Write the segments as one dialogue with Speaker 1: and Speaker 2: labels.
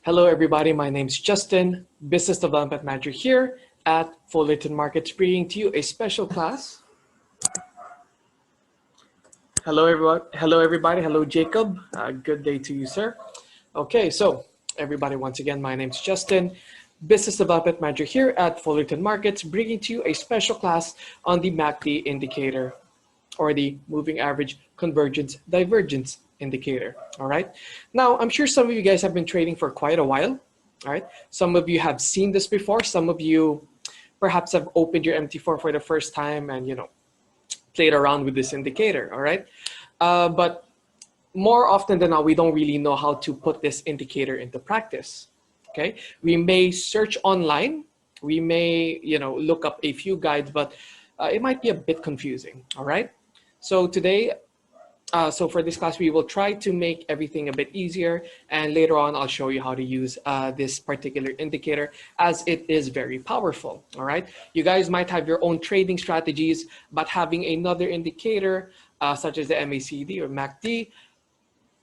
Speaker 1: Hello, everybody. My name's Justin, Business Development Manager here at Fullerton Markets, bringing to you a special class. Hello, everyone. Hello, everybody. Hello, Jacob. Good day to you, sir. Okay, so everybody, once again, my name's Justin, Business Development Manager here at Fullerton Markets, bringing to you a special class on the MACD indicator, or the Moving Average Convergence Divergence indicator. All right. Now, I'm sure some of you guys have been trading for quite a while. All right. Some of you have seen this before. Some of you perhaps have opened your MT4 for the first time and, played around with this indicator. All right. But more often than not, we don't really know how to put this indicator into practice. Okay. We may search online. We may, look up a few guides, but it might be a bit confusing. All right. So today, for this class, we will try to make everything a bit easier, and later on, I'll show you how to use this particular indicator, as it is very powerful. All right, you guys might have your own trading strategies, but having another indicator such as the MACD or MACD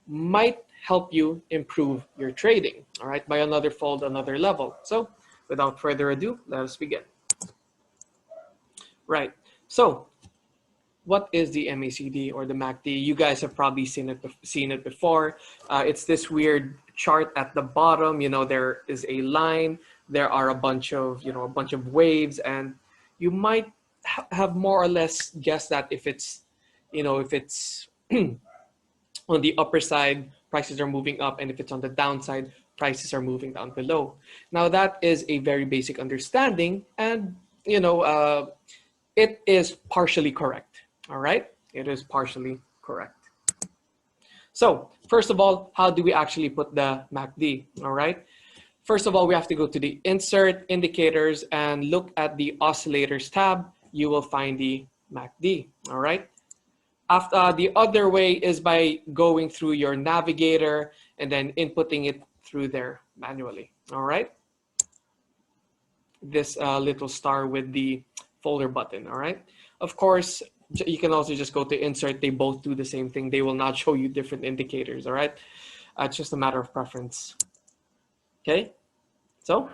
Speaker 1: might help you improve your trading. All right, by another fold, another level. So, without further ado, let us begin. Right. So, what is the MACD or the MACD? You guys have probably seen it before. It's this weird chart at the bottom. There is a line. There are a bunch of waves, and you might have more or less guessed that if it's on the upper side, prices are moving up, and if it's on the downside, prices are moving down below. Now that is a very basic understanding, and it is partially correct. All right, it is partially correct. So first of all, how do we actually put the MACD? All right, first of all, we have to go to the Insert Indicators and look at the Oscillators tab. You will find the MACD. All right. After the other way is by going through your navigator and then inputting it through there manually. All right. This little star with the folder button. All right. Of course, you can also just go to Insert. They both do the same thing. They will not show you different indicators. All right. It's just a matter of preference. Okay. So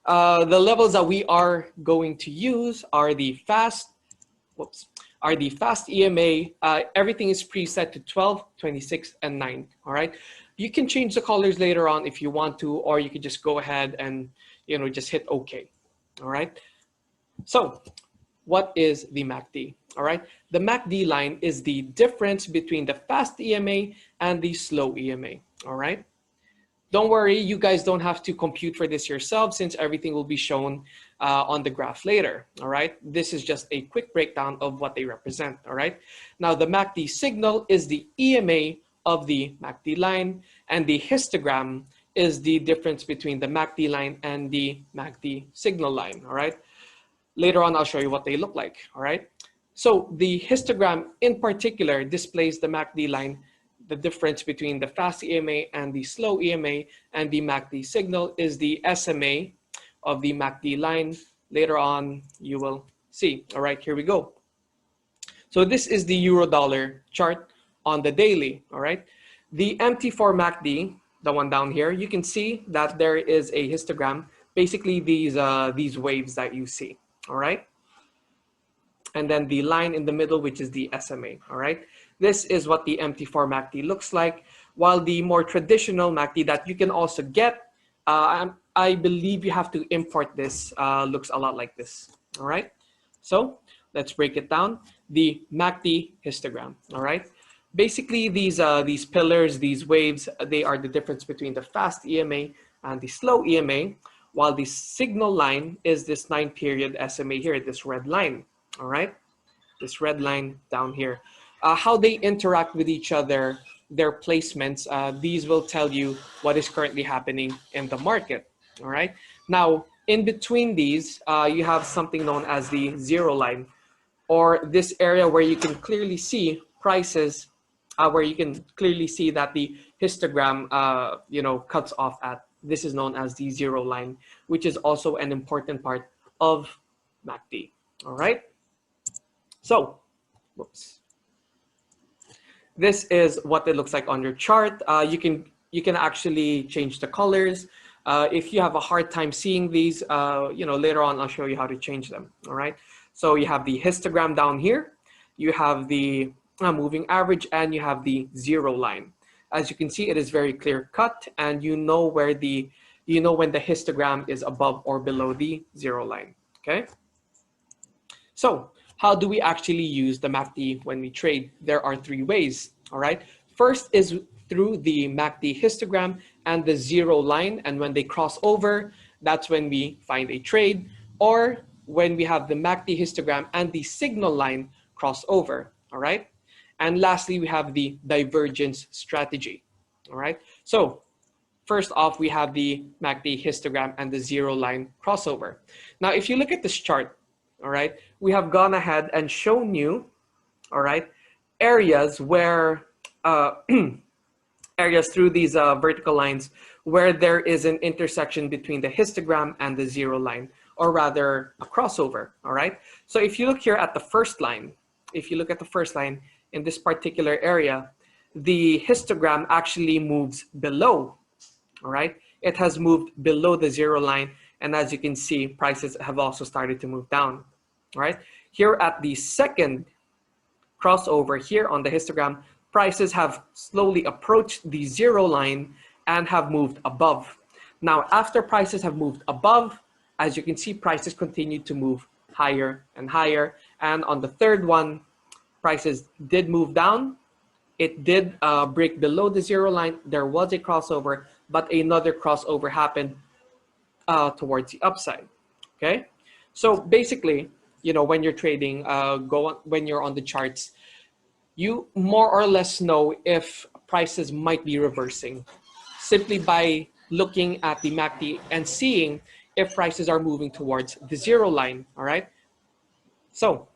Speaker 1: the levels that we are going to use are the fast. The fast EMA. Everything is preset to 12, 26, and 9. All right. You can change the colors later on if you want to, or you can just go ahead and just hit OK. All right. So what is the MACD? All right. The MACD line is the difference between the fast EMA and the slow EMA. All right. Don't worry, you guys don't have to compute for this yourselves, since everything will be shown on the graph later. All right. This is just a quick breakdown of what they represent. All right. Now the MACD signal is the EMA of the MACD line, and the histogram is the difference between the MACD line and the MACD signal line. All right. Later on, I'll show you what they look like. All right. So the histogram in particular displays the MACD line, the difference between the fast EMA and the slow EMA, and the MACD signal is the SMA of the MACD line. Later on, you will see. All right, here we go. So this is the Euro-dollar chart on the daily. All right. The MT4 MACD, the one down here, you can see that there is a histogram, basically these waves that you see. All right. And then the line in the middle, which is the SMA. All right. This is what the MT4 MACD looks like, while the more traditional MACD that you can also get, I believe you have to import this, looks a lot like this. All right. So let's break it down. The MACD histogram. All right. Basically, these pillars, these waves, they are the difference between the fast EMA and the slow EMA, while the signal line is this 9-period SMA here, this red line. All right, this red line down here. How they interact with each other, their placements, these will tell you what is currently happening in the market. All right. Now, in between these, you have something known as the zero line, or this area where you can clearly see prices, where you can clearly see that the histogram, cuts off at. This is known as the zero line, which is also an important part of MACD. All right. So, whoops. This is what it looks like on your chart. You can actually change the colors. If you have a hard time seeing these, later on I'll show you how to change them. All right. So you have the histogram down here, you have the moving average, and you have the zero line. As you can see, it is very clear cut, and you know when the histogram is above or below the zero line. Okay. So how do we actually use the MACD when we trade? There are three ways. All right. First is through the MACD histogram and the zero line, and when they cross over, that's when we find a trade, or when we have the MACD histogram and the signal line cross over. All right. And lastly, we have the divergence strategy. All right. So first off, we have the MACD histogram and the zero line crossover. Now, if you look at this chart, all right, we have gone ahead and shown you, all right, areas where areas through these vertical lines where there is an intersection between the histogram and the zero line, or rather a crossover. All right. So if you look here at the first line, in this particular area, the histogram actually moves below. All right. It has moved below the zero line. And as you can see, prices have also started to move down. All right. Here at the second crossover here on the histogram, prices have slowly approached the zero line and have moved above. Now, after prices have moved above, as you can see, prices continue to move higher and higher. And on the third one, prices did move down. It did break below the zero line. There was a crossover, but another crossover happened towards the upside. Okay, so basically, when you're trading, when you're on the charts, you more or less know if prices might be reversing simply by looking at the MACD and seeing if prices are moving towards the zero line. All right. So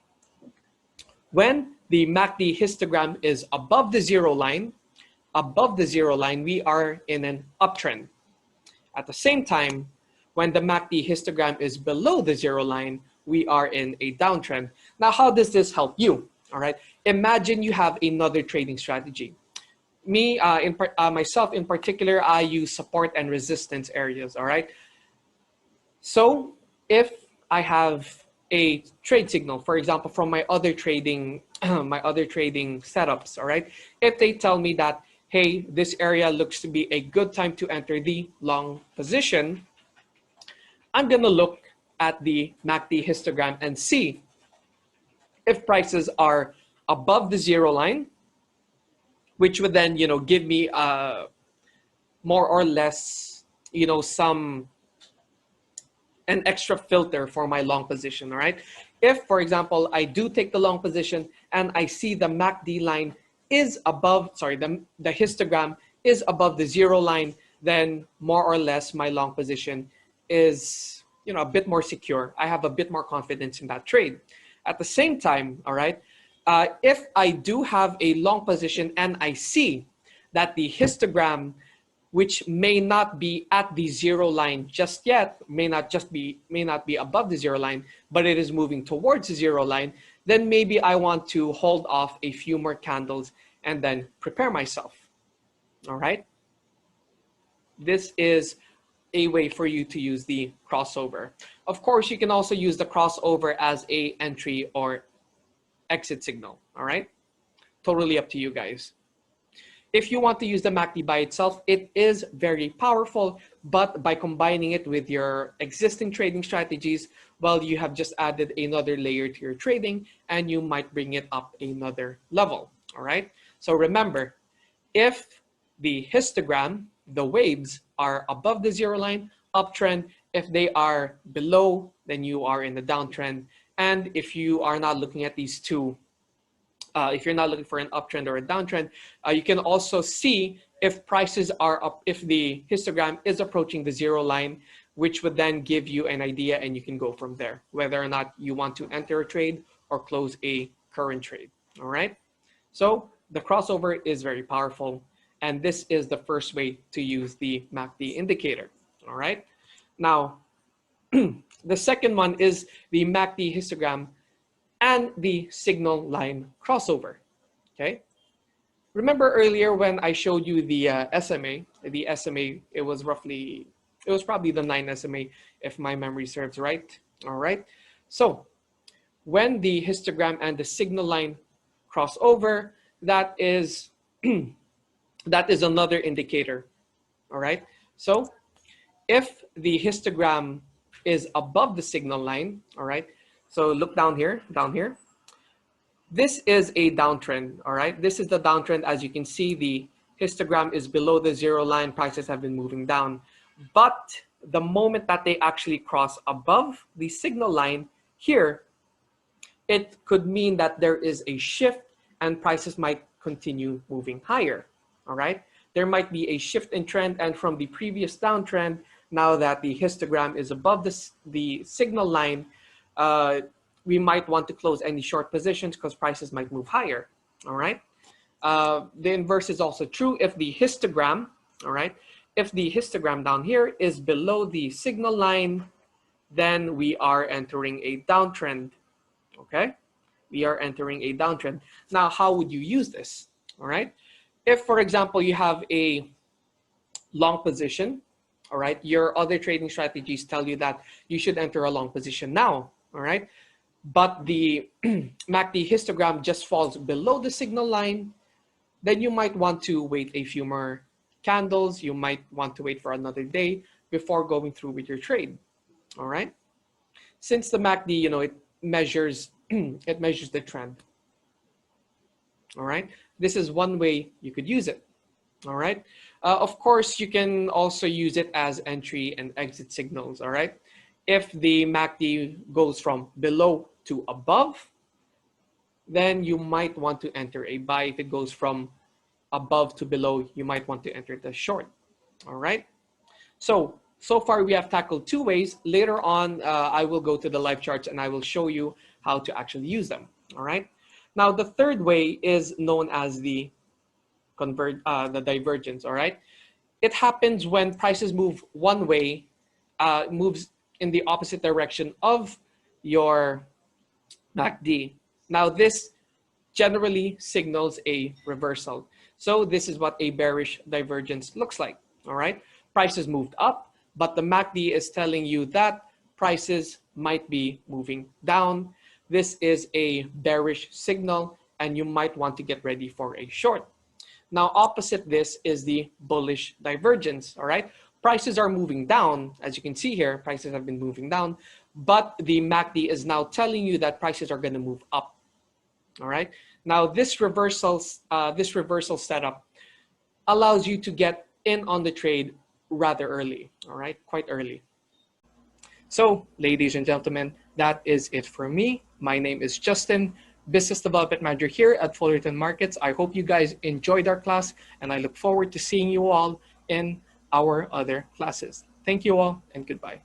Speaker 1: when the MACD histogram is above the zero line, we are in an uptrend. At the same time, when the MACD histogram is below the zero line, we are in a downtrend. Now, how does this help you? All right. Imagine you have another trading strategy. Myself in particular, I use support and resistance areas. All right. So if I have a trade signal, for example, from my other trading, setups, all right, if they tell me that, hey, this area looks to be a good time to enter the long position, I'm going to look at the MACD histogram and see if prices are above the zero line, which would then, give me more or less, an extra filter for my long position. All right. If, for example, I do take the long position and I see the MACD line is above, the histogram is above the zero line, then more or less my long position is, a bit more secure. I have a bit more confidence in that trade. At the same time, all right, if I do have a long position and I see that the histogram, which may not be at the zero line just yet, may not be above the zero line, but it is moving towards the zero line, then maybe I want to hold off a few more candles and then prepare myself. All right. This is a way for you to use the crossover. Of course, you can also use the crossover as a entry or exit signal. All right. Totally up to you guys. If you want to use the MACD by itself, it is very powerful, but by combining it with your existing trading strategies, well, you have just added another layer to your trading and you might bring it up another level. All right. So remember, if the histogram, the waves are above the zero line, uptrend. If they are below, then you are in the downtrend. And if you are not looking at these two, if you're not looking for an uptrend or a downtrend, you can also see if prices are up, if the histogram is approaching the zero line, which would then give you an idea and you can go from there, whether or not you want to enter a trade or close a current trade. All right. So the crossover is very powerful. And this is the first way to use the MACD indicator. All right. Now, the second one is the MACD histogram and the signal line crossover. Okay. Remember earlier when I showed you the SMA, it was roughly It was probably the 9 SMA if my memory serves right. All right. So when the histogram and the signal line cross over, that is that is another indicator. All right. So if the histogram is above the signal line, all right. So look down here, This is a downtrend, all right? This is the downtrend. As you can see, the histogram is below the 0 line. Prices have been moving down. But the moment that they actually cross above the signal line here, it could mean that there is a shift and prices might continue moving higher, all right? There might be a shift in trend, and from the previous downtrend, now that the histogram is above the signal line, we might want to close any short positions because prices might move higher, all right? The inverse is also true. If the histogram, all right, if the histogram down here is below the signal line, then we are entering a downtrend, okay? We are entering a downtrend. Now, how would you use this, all right? If, for example, you have a long position, all right, your other trading strategies tell you that you should enter a long position now, all right? But the MACD histogram just falls below the signal line, then you might want to wait a few more candles. You might want to wait for another day before going through with your trade, all right? Since the MACD, it measures it measures the trend, all right? This is one way you could use it, all right? Of course, you can also use it as entry and exit signals, all right? If the MACD goes from below to above, then you might want to enter a buy. If it goes from above to below, you might want to enter the short, all right? So far we have tackled two ways. Later on, I will go to the live charts and I will show you how to actually use them, all right? Now, the third way is known as the divergence, all right? It happens when prices move one way, moves in the opposite direction of your MACD. Now, this generally signals a reversal. So this is what a bearish divergence looks like, all right? Prices moved up, but the MACD is telling you that prices might be moving down. This is a bearish signal, and you might want to get ready for a short. Now, opposite this is the bullish divergence, all right? Prices are moving down. As you can see here, prices have been moving down, but the MACD is now telling you that prices are going to move up, all right? Now, this reversal setup allows you to get in on the trade rather early, all right? Quite early. So, ladies and gentlemen, that is it for me. My name is Justin, Business Development Manager here at Fullerton Markets. I hope you guys enjoyed our class, and I look forward to seeing you all in our other classes. Thank you all, and goodbye.